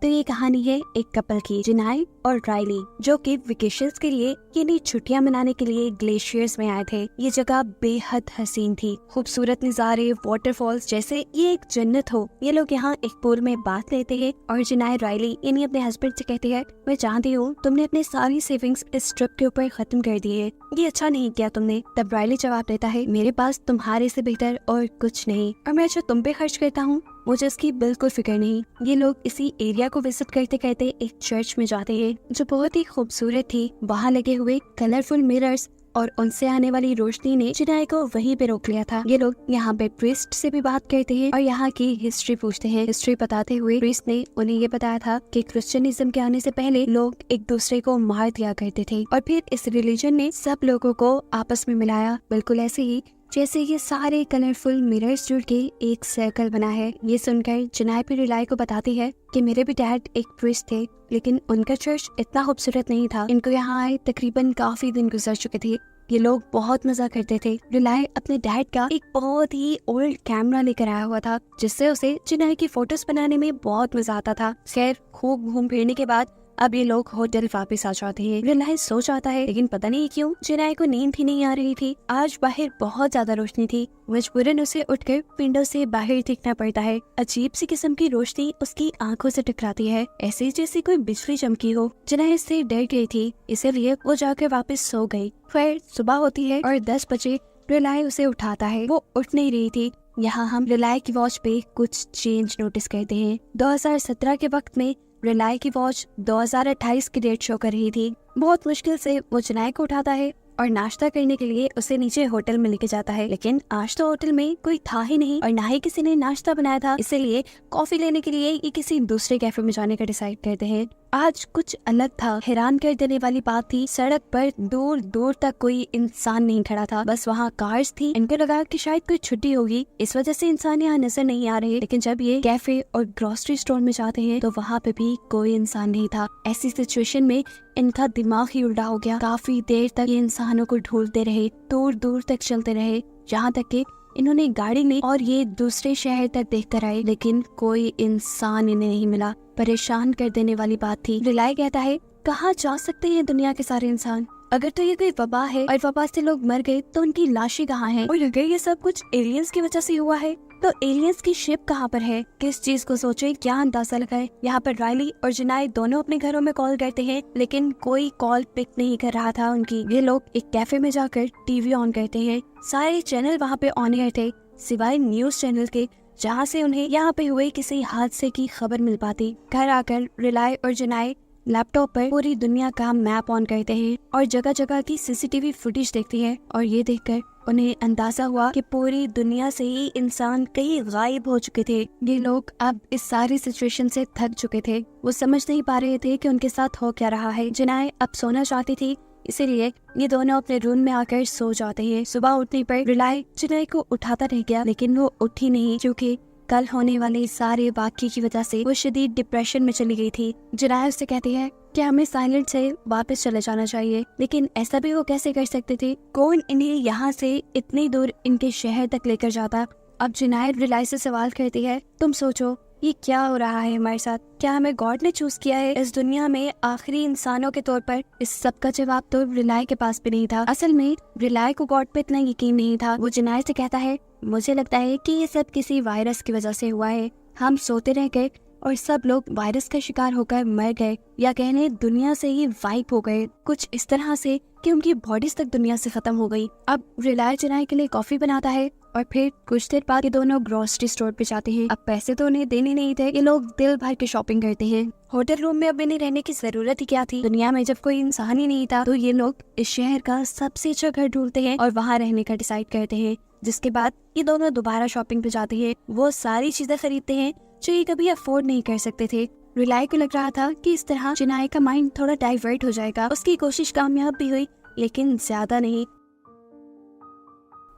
तो ये कहानी है एक कपल की, जिनाय और राइली, जो कि वेकेशंस के लिए यानी छुट्टियां मनाने के लिए ग्लेशियर्स में आए थे। ये जगह बेहद हसीन थी, खूबसूरत नजारे, वाटरफॉल्स, जैसे ये एक जन्नत हो। ये लोग यहाँ एक पूल में बात लेते हैं और जिनाय राइली यानी अपने हस्बैंड से कहती है, मैं जानती हूँ तुमने अपने सारी सेविंग्स इस ट्रिप के ऊपर खत्म कर दी है, ये अच्छा नहीं किया तुमने। तब राइली जवाब देता है, मेरे पास तुम्हारे से बेहतर और कुछ नहीं, और मैं जो तुम पे खर्च करता हूँ मुझे इसकी बिल्कुल फिक्र नहीं। ये लोग इसी एरिया को विजिट करते करते एक चर्च में जाते हैं जो बहुत ही खूबसूरत थी। वहाँ लगे हुए कलरफुल मिरर्स और उनसे आने वाली रोशनी ने जिनाय को वहीं पे रोक लिया था। ये लोग यहाँ पे प्रीस्ट से भी बात करते हैं और यहाँ की हिस्ट्री पूछते हैं। हिस्ट्री बताते हुए प्रीस्ट ने उन्हें ये बताया था कि क्रिश्चियनिज्म के आने से पहले लोग एक दूसरे को मार दिया करते थे और फिर इस रिलीजन ने सब लोगों को आपस में मिलाया, बिल्कुल ऐसे ही जैसे ये सारे कलरफुल मिरर्स जुड़ के एक सर्कल बना है। ये सुनकर जिनाय भी रिलाई को बताती है कि मेरे भी डैड एक प्रीस्ट थे, लेकिन उनका चर्च इतना खूबसूरत नहीं था। इनको यहाँ आए तकरीबन काफी दिन गुजर चुके थे। ये लोग बहुत मजा करते थे। रिलाई अपने डैड का एक बहुत ही ओल्ड कैमरा लेकर आया हुआ था, जिससे उसे जिनाय की फोटोज बनाने में बहुत मजा आता था। खैर खूब घूम फिरने के बाद अब ये लोग होटल वापस आ जाते हैं। रिलाई सो जाता है, लेकिन पता नहीं क्यों जिनाय को नींद भी नहीं आ रही थी। आज बाहर बहुत ज्यादा रोशनी थी, मजबूरन उसे उठकर विंडो से बाहर देखना पड़ता है। अजीब सी किस्म की रोशनी उसकी आंखों से टकराती है, ऐसे जैसे कोई बिजली चमकी हो। जिनाय इससे डर गई थी, इसीलिए वो जाकर वापस सो गई। फिर सुबह होती है और 10 बजे रिलाई उसे उठाता है। वो उठ नहीं रही थी। यहाँ हम रिलाई की वॉच पे कुछ चेंज नोटिस करते हैं। 2017 के वक्त में रिलाई की वॉच 2028 की डेट शो कर रही थी। बहुत मुश्किल से वो जिनाय को उठाता है और नाश्ता करने के लिए उसे नीचे होटल में लेके जाता है, लेकिन आज तो होटल में कोई था ही नहीं और ना ही किसी ने नाश्ता बनाया था। इसीलिए कॉफी लेने के लिए ये किसी दूसरे कैफे में जाने का डिसाइड करते हैं। आज कुछ अलग था। हैरान कर देने वाली बात थी, सड़क पर दूर दूर तक कोई इंसान नहीं खड़ा था, बस वहाँ कार्स थी। इनको लगा कि शायद कोई छुट्टी होगी, इस वजह से इंसान यहाँ नजर नहीं आ रहे। लेकिन जब ये कैफे और ग्रोसरी स्टोर में जाते हैं तो वहाँ पे भी कोई इंसान नहीं था। ऐसी सिचुएशन में इनका दिमाग ही उल्टा हो गया। काफी देर तक ये इंसानों को ढूंढते रहे, दूर दूर तक चलते रहे, यहाँ तक कि इन्होंने गाड़ी ली और ये दूसरे शहर तक देख कर आए, लेकिन कोई इंसान इन्हें नहीं मिला। परेशान कर देने वाली बात थी। रिलाई कहता है, कहाँ जा सकते हैं दुनिया के सारे इंसान? अगर तो ये कोई वबा है और वबा से लोग मर गए तो उनकी लाशें कहाँ हैं? और अगर ये सब कुछ एलियंस की वजह से हुआ है तो एलियंस की शिप कहाँ पर है? किस चीज को सोचे, क्या अंदाजा लगाए? यहाँ पर राइली और जिनाय दोनों अपने घरों में कॉल करते हैं, लेकिन कोई कॉल पिक नहीं कर रहा था उनकी। ये लोग एक कैफे में जाकर टीवी ऑन करते हैं। सारे चैनल वहाँ पे ऑन एयर थे, सिवाय न्यूज चैनल के, जहाँ से उन्हें यहाँ पे हुए किसी हादसे की खबर मिल पाती। घर आकर रिलाई और जिनाय लैपटॉप पर पूरी दुनिया का मैप ऑन करते हैं और जगह जगह की सीसीटीवी फुटेज देखती है, और ये देखकर उन्हें अंदाजा हुआ कि पूरी दुनिया से ही इंसान कहीं गायब हो चुके थे। ये लोग अब इस सारी सिचुएशन से थक चुके थे। वो समझ नहीं पा रहे थे कि उनके साथ हो क्या रहा है। जिनाय अब सोना चाहती थी, इसीलिए ये दोनों अपने रूम में आकर सो जाते हैं। सुबह उठने पर रिलाई जिनाय को उठाता रह गया, लेकिन वो उठी नहीं, क्योंकि कल होने वाले सारे वाक़ये की वजह से वो शदीद डिप्रेशन में चली गई थी। जिनाय उससे कहती है कि हमें साइलेंट से वापस चले जाना चाहिए, लेकिन ऐसा भी वो कैसे कर सकते थे? कौन इन्हें यहाँ से इतनी दूर इनके शहर तक लेकर जाता? अब जिनाय रिलाई से सवाल करती है, तुम सोचो ये क्या हो रहा है हमारे साथ? क्या हमें गॉड ने चूज किया है इस दुनिया में आखिरी इंसानों के तौर पर? इस सब का जवाब तो रिलाई के पास भी नहीं था। असल में रिलाई को गॉड पे इतना यकीन नहीं था। वो जिनाय से कहता है, मुझे लगता है कि ये सब किसी वायरस की वजह से हुआ है। हम सोते रह गए और सब लोग वायरस का शिकार होकर मर गए, या कहने दुनिया से ही वाइप हो गए, कुछ इस तरह से कि उनकी बॉडीज तक दुनिया से खत्म हो गई। अब रिलाई जिनाय के लिए कॉफी बनाता है और फिर कुछ देर बाद ये दोनों ग्रोसरी स्टोर पे जाते हैं। अब पैसे तो उन्हें देने नहीं थे, ये लोग दिल भर के शॉपिंग करते हैं। होटल रूम में अब इन्हें रहने की जरूरत ही क्या थी? दुनिया में जब कोई इंसान ही नहीं था तो ये लोग इस शहर का सबसे अच्छा घर ढूंढते हैं और वहाँ रहने का डिसाइड करते हैं। जिसके बाद ये दोनों दोबारा शॉपिंग पे जाते हैं। वो सारी चीजें खरीदते हैं जो ये कभी अफोर्ड नहीं कर सकते थे। रिलाई को लग रहा था कि इस तरह जिनाय का माइंड थोड़ा डाइवर्ट हो जाएगा। उसकी कोशिश कामयाब भी हुई, लेकिन ज्यादा नहीं।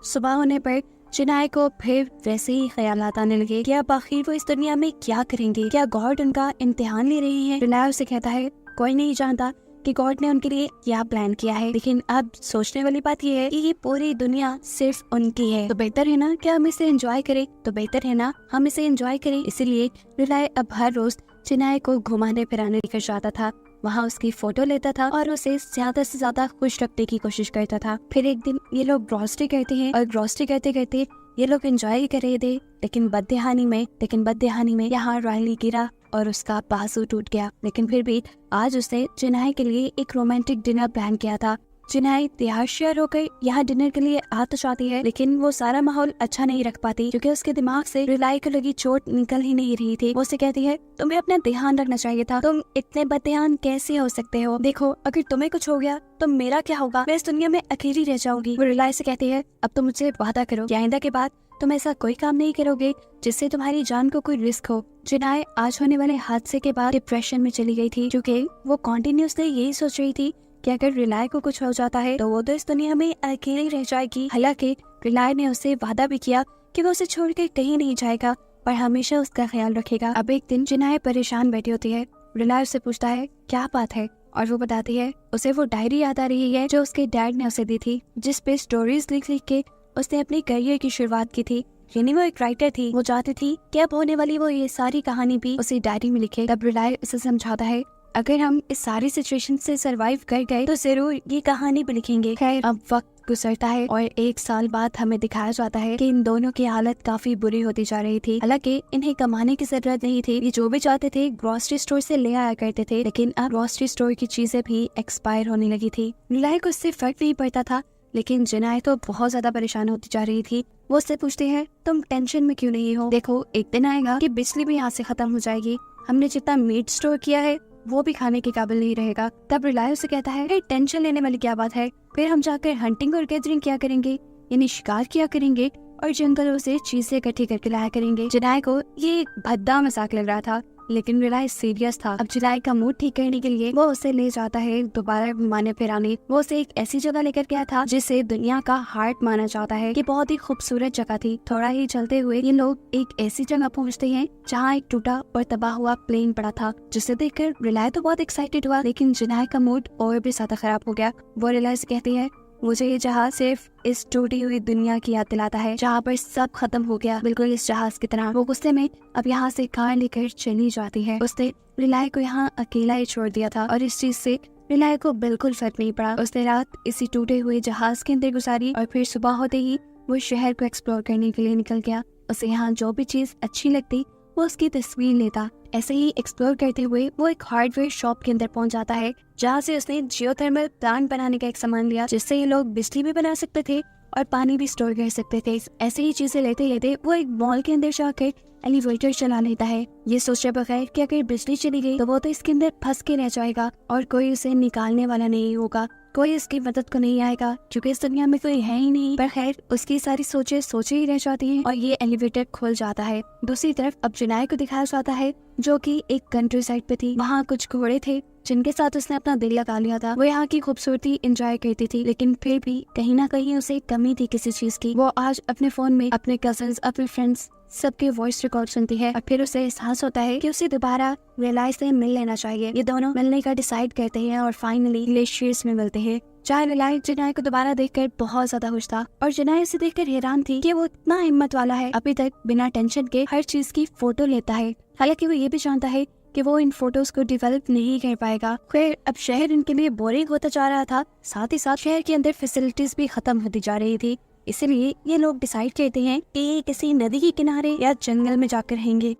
सुबह होने पर जिनाय को फिर वैसे ही ख्यालात आने लगे कि अब आखिर वो इस दुनिया में क्या करेंगे? क्या गॉड उनका इम्तिहान ले रहे हैं? रिलाई उसे कहता है, कोई नहीं जानता कि गॉड ने उनके लिए क्या प्लान किया है, लेकिन अब सोचने वाली बात यह है कि ये पूरी दुनिया सिर्फ उनकी है, तो बेहतर है ना कि हम इसे एंजॉय करें। इसीलिए रिलाई अब हर रोज चिनाई को घुमाने फिराने लेकर जाता था, वहाँ उसकी फोटो लेता था और उसे ज्यादा से ज्यादा खुश रखने की कोशिश करता था। फिर एक दिन ये लोग ग्रॉसरी करते हैं और ग्रॉसरी करते करते ये लोग एंजॉय कर रहे थे, लेकिन बदहानी में यहाँ रायली गिरा और उसका बाजू टूट गया। लेकिन फिर भी आज उसने चिनाई के लिए एक रोमांटिक डिनर प्लान किया था। चिनाई तैयार शेयर होकर यहाँ डिनर के लिए आ तो जाती है, लेकिन वो सारा माहौल अच्छा नहीं रख पाती क्योंकि उसके दिमाग से रिलाई को लगी चोट निकल ही नहीं रही थी। वो उसे कहती है, तुम्हें अपना ध्यान रखना चाहिए था, तुम इतने बदध्यान कैसे हो सकते हो? देखो, अगर तुम्हें कुछ हो गया तो मेरा क्या होगा? मैं इस दुनिया में अकेली रह जाऊंगी। वो रिलाई से कहती है, अब तुम मुझसे वादा करो कि आइंदा के बाद तुम ऐसा कोई काम नहीं करोगे जिससे तुम्हारी जान को कोई रिस्क हो। चिनाई आज होने वाले हादसे के बाद डिप्रेशन में चली गई थी क्योंकि वो कॉन्टिन्यूसली यही सोच रही थी कि अगर रिलाई को कुछ हो जाता है तो वो तो इस दुनिया में अकेली रह जाएगी। हालांकि रिलाई ने उससे वादा भी किया कि वो उसे छोड़कर कहीं नहीं जाएगा और हमेशा उसका ख्याल रखेगा। अब एक दिन चिनाई परेशान बैठी होती है। रिलाई उससे पूछता है, क्या बात है? और वो बताती है उसे वो डायरी याद आ रही है जो उसके डैड ने उसे दी थी, जिस पे स्टोरीज लिख लिख के उसने अपनी करियर की शुरुआत की थी। यानी वो एक राइटर थी। वो चाहती थी कि अब होने वाली वो ये सारी कहानी भी उसे डायरी में लिखे। तब रिलाई उसे समझाता है, अगर हम इस सारी सिचुएशन से सरवाइव कर गए तो जरूर ये कहानी भी लिखेंगे। खैर, अब वक्त गुजरता है और 1 साल बाद हमें दिखाया जाता है कि इन दोनों की हालत काफी बुरी होती जा रही थी। हालांकि इन्हें कमाने की जरूरत नहीं थी, ये जो भी चाहते थे ग्रोसरी स्टोर से ले आया करते थे, लेकिन अब ग्रोसरी स्टोर की चीजें भी एक्सपायर होने लगी थी। रिलाई को इससे फर्क नहीं पड़ता था, लेकिन चिनाई तो बहुत ज्यादा परेशान होती जा रही थी। वो उससे पूछती है, तुम टेंशन में क्यों नहीं हो? देखो, एक दिन आएगा कि बिजली भी यहाँ से खत्म हो जाएगी, हमने जितना मीट स्टोर किया है वो भी खाने के काबिल नहीं रहेगा। तब रिलाई से कहता है, टेंशन लेने वाली क्या बात है? फिर हम जाकर हंटिंग और गैदरिंग किया करेंगे, यानी शिकार किया करेंगे और जंगलों से चीजें इकट्ठी करके लाया करेंगे। चिनाई को ये एक भद्दा मजाक लग रहा था, लेकिन रिलाई सीरियस था। अब चिनाई का मूड ठीक करने के लिए वो उसे ले जाता है दोबारा घुमाने फिराने। वो उसे एक ऐसी जगह लेकर गया था जिसे दुनिया का हार्ट माना जाता है। ये बहुत ही खूबसूरत जगह थी। थोड़ा ही चलते हुए ये लोग एक ऐसी जगह पहुंचते हैं जहाँ एक टूटा और तबाह हुआ प्लेन पड़ा था, जिसे देखकर रिलाई तो बहुत एक्साइटेड हुआ, लेकिन चिनाई का मूड और भी ज्यादा खराब हो गया। वो रिलाई से कहती है, मुझे ये जहाज सिर्फ इस टूटी हुई दुनिया की याद दिलाता है जहाँ पर सब खत्म हो गया, बिल्कुल इस जहाज की तरह। वो गुस्से में अब यहाँ से कार लेकर चली जाती है। उसने रिलाई को यहाँ अकेला ही छोड़ दिया था और इस चीज से रिलाई को बिल्कुल फर्क नहीं पड़ा। उसने रात इसी टूटे हुए जहाज के अंदर गुजारी और फिर सुबह होते ही वो शहर को एक्सप्लोर करने के लिए निकल गया। उसे यहाँ जो भी चीज अच्छी लगती वो उसकी तस्वीर लेता। ऐसे ही एक्सप्लोर करते हुए वो एक हार्डवेयर शॉप के अंदर पहुंच जाता है, जहाँ से उसने जियोथर्मल प्लांट बनाने का एक सामान लिया, जिससे ये लोग बिजली भी बना सकते थे और पानी भी स्टोर कर सकते थे। ऐसे ही चीजें लेते लेते वो एक मॉल के अंदर जाकर एलिवेटर चला लेता है, ये सोचे बगैर कि अगर बिजली चली गई तो वो तो इसके अंदर फंस के रह जाएगा और कोई उसे निकालने वाला नहीं होगा, कोई उसकी मदद को नहीं आएगा क्योंकि इस दुनिया में कोई है ही नहीं। पर खैर, उसकी सारी सोचे ही रह जाती हैं और ये एलिवेटर खुल जाता है। दूसरी तरफ अब चिनाई को दिखाया जाता है जो कि एक कंट्री साइड पे थी। वहाँ कुछ घोड़े थे जिनके साथ उसने अपना दिल लगा लिया था। वो यहाँ की खूबसूरती एंजॉय करती थी, लेकिन फिर भी कहीं ना कहीं उसे कमी थी किसी चीज की। वो आज अपने फोन में अपने कजन्स, अपने फ्रेंड्स सबके वॉइस रिकॉर्ड सुनती है और फिर उसे एहसास होता है कि उसे दोबारा रियलाइज से मिल लेना चाहिए। ये दोनों मिलने का डिसाइड करते हैं और फाइनली ग्लेशियर्स में मिलते हैं। जहाँ रिलाई चिनाई को दोबारा देखकर बहुत ज्यादा खुश था और चिनाई उसे देखकर हैरान थी कि वो इतना हिम्मत वाला है, अभी तक बिना टेंशन के हर चीज की फोटो लेता है। हालांकि वो ये भी जानता है कि वो इन फोटोज को डेवलप नहीं कर पाएगा। फिर अब शहर इनके लिए बोरिंग होता जा रहा था, साथ ही साथ शहर के अंदर फैसिलिटीज भी खत्म होती जा रही थी। इसलिए ये लोग डिसाइड करते हैं कि किसी नदी के किनारे या जंगल में जाकर रहेंगे।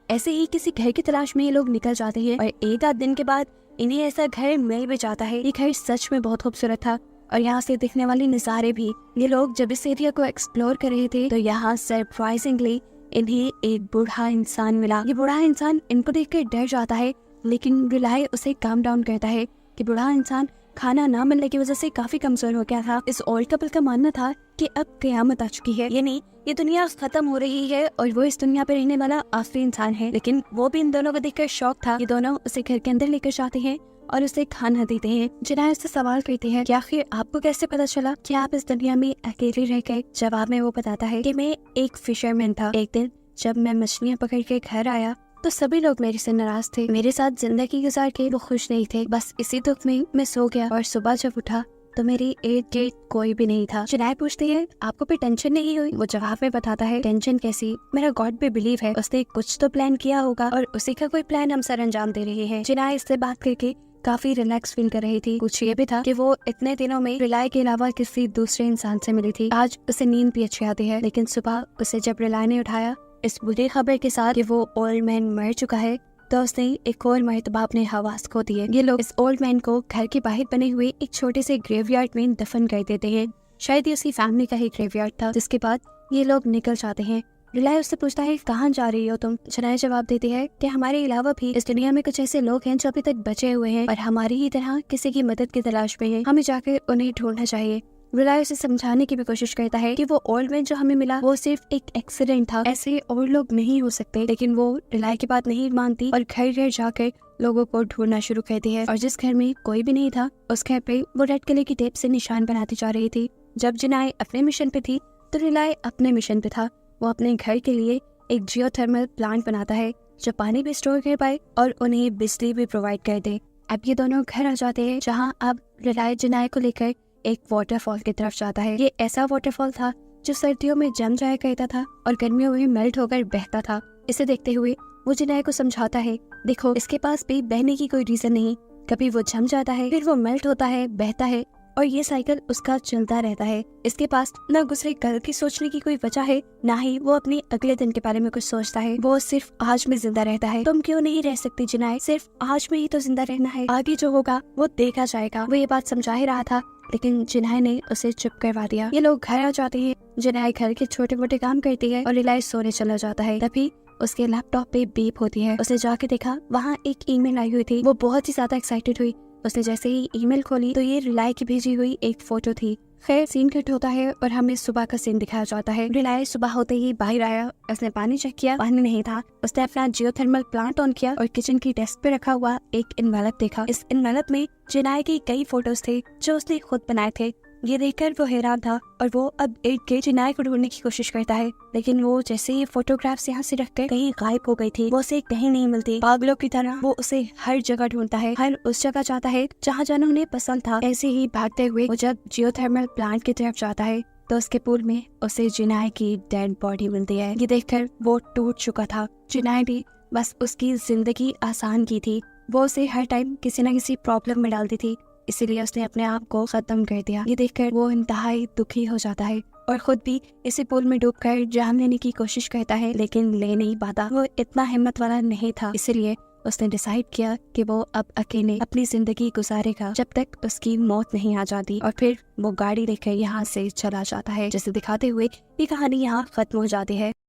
ऐसे ही किसी घर की तलाश में ये लोग निकल जाते हैं और एक आध दिन के बाद इन्हें ऐसा घर मिल भी जाता है। ये घर सच में बहुत खूबसूरत था और यहाँ से दिखने वाले नज़ारे भी। ये लोग जब इस एरिया को एक्सप्लोर कर रहे थे तो यहाँ सरप्राइजिंगली इन्हें एक बूढ़ा इंसान मिला। ये बूढ़ा इंसान इनको देखकर डर जाता है, लेकिन रिलाई उसे काम डाउन करता है कि बूढ़ा इंसान खाना ना मिलने की वजह से काफी कमजोर हो गया था। इस ओल्ड कपल का मानना था कि अब कयामत आ चुकी है, यानी ये दुनिया खत्म हो रही है और वो इस दुनिया पे रहने वाला आखिरी इंसान है। लेकिन वो भी इन दोनों को देखकर शौक था। ये दोनों उसे घर के अंदर लेकर जाते हैं और उसे खाना देते हैं। चिनाई उससे सवाल करते हैं कि आखिर आपको कैसे पता चला कि आप इस दुनिया में अकेले रह गए? जवाब में वो बताता है कि मैं एक फिशरमैन था। एक दिन जब मैं मछलियाँ पकड़ के घर आया तो सभी लोग मेरे से नाराज थे, मेरे साथ जिंदगी गुजार के वो खुश नहीं थे। बस इसी दुख में मैं सो गया और सुबह जब उठा तो मेरी इर्द गिर्द कोई भी नहीं था। चिनाई पूछती है आपको भी टेंशन नहीं हुई? वो जवाब में बताता है टेंशन कैसी, मेरा गॉड पे बिलीव है, उसने कुछ तो प्लान किया होगा और उसी का कोई प्लान हम सर अंजाम दे रहे हैं। चिनाई इससे बात करके काफी रिलैक्स फील कर रही थी। कुछ ये भी था कि वो इतने दिनों में रिलाय के अलावा किसी दूसरे इंसान से मिली थी। आज उसे नींद भी अच्छी आती है, लेकिन सुबह उसे जब रिलाय ने उठाया इस बुरी खबर के साथ कि वो ओल्ड मैन मर चुका है, तो उसने एक और मर्तबा अपने हवास खो दिए। ये लोग इस ओल्ड मैन को घर के बाहर बने हुए एक छोटे से ग्रेवयार्ड में दफन कर देते हैं। शायद ये उसकी फैमिली का ही ग्रेवयार्ड था। जिसके बाद ये लोग निकल जाते हैं। रिलाय उससे पूछता है कहाँ जा रही हो तुम? चिनाई जवाब देती है कि हमारे अलावा भी इस दुनिया में कुछ ऐसे लोग हैं जो अभी तक बचे हुए हैं और हमारी ही तरह किसी की मदद की तलाश में हैं। हमें जाकर उन्हें ढूंढना चाहिए। रिलाय उसे समझाने की भी कोशिश करता है कि वो ओल्ड मैन जो हमें मिला वो सिर्फ एक एक्सीडेंट था, ऐसे और लोग नहीं हो सकते। लेकिन वो रिलाय की बात नहीं मानती और घर घर जाकर लोगों को ढूंढना शुरू करती है। और जिस घर में कोई भी नहीं था उस घर पे वो रेड कलर की टेप से निशान बनाती जा रही थी। जब चिनाई अपने मिशन पे थी तो रिलाय अपने मिशन पे था। वो अपने घर के लिए एक जियोथर्मल प्लांट बनाता है जो पानी भी स्टोर कर पाए और उन्हें बिजली भी प्रोवाइड कर दे। अब ये दोनों घर आ जाते हैं जहाँ अब रिलाय चिनाई को लेकर एक वाटरफॉल की तरफ जाता है। ये ऐसा वाटरफॉल था जो सर्दियों में जम जाया करता था और गर्मियों में मेल्ट होकर बहता था। इसे देखते हुए वो चिनाई को समझाता है देखो इसके पास भी बहने की कोई रीजन नहीं, कभी वो जम जाता है फिर वो मेल्ट होता है, बहता है और ये साइकिल उसका चलता रहता है। इसके पास न गुजरे कल की सोचने की कोई वजह है, ना ही वो अपने अगले दिन के बारे में कुछ सोचता है। वो सिर्फ आज में जिंदा रहता है। तुम क्यों नहीं रह सकती चिनाई? सिर्फ आज में ही तो जिंदा रहना है, आगे जो होगा वो देखा जाएगा। वो ये बात समझा ही रहा था लेकिन चिनाई ने उसे चुप करवा दिया। ये लोग घर आ जाते हैं। चिनाई घर के छोटे मोटे काम करती है और रिलाय सोने चला जाता है। तभी उसके लैपटॉप पे बीप होती है। उसने जाके देखा वहाँ एक ईमेल आई हुई थी। वो बहुत ही ज्यादा एक्साइटेड हुई। उसने जैसे ही ईमेल खोली तो ये रिलाय की भेजी हुई एक फोटो थी। खैर सीन कट होता है और हमें सुबह का सीन दिखाया जाता है। रिलाय सुबह होते ही बाहर आया। उसने पानी चेक किया, पानी नहीं था। उसने अपना जियोथर्मल प्लांट ऑन किया और किचन की डेस्क पे रखा हुआ एक एनवेलप देखा। इस एनवेलप में चिनाई की कई फोटोज थे जो उसने खुद बनाए थे। ये देखकर वो हैरान था और वो अब एक के चिनाई को ढूंढने की कोशिश करता है, लेकिन वो जैसे ही फोटोग्राफ्स यहाँ से रखकर कहीं गायब हो गई थी। वो उसे कहीं नहीं मिलती। पागलों की तरह वो उसे हर जगह ढूंढता है, हर उस जगह जाता है जहाँ जाना उन्हें पसंद था। ऐसे ही भागते हुए वो जब जियोथर्मल प्लांट की तरफ जाता है तो उसके पूल में उसे चिनाई की डेड बॉडी मिलती है। ये देखकर वो टूट चुका था। चिनाई भी बस उसकी जिंदगी आसान की थी। वो उसे हर टाइम किसी न किसी प्रॉब्लम में डालती थी, इसीलिए उसने अपने आप को खत्म कर दिया। ये देखकर वो इंतहाई दुखी हो जाता है और खुद भी इसी पूल में डूबकर जान लेने की कोशिश करता है, लेकिन ले नहीं पाता। वो इतना हिम्मत वाला नहीं था, इसीलिए उसने डिसाइड किया कि वो अब अकेले अपनी जिंदगी गुजारेगा जब तक उसकी मौत नहीं आ जाती। और फिर वो गाड़ी लेकर यहाँ से चला जाता है। जिसे दिखाते हुए ये कहानी यहाँ खत्म हो जाती है।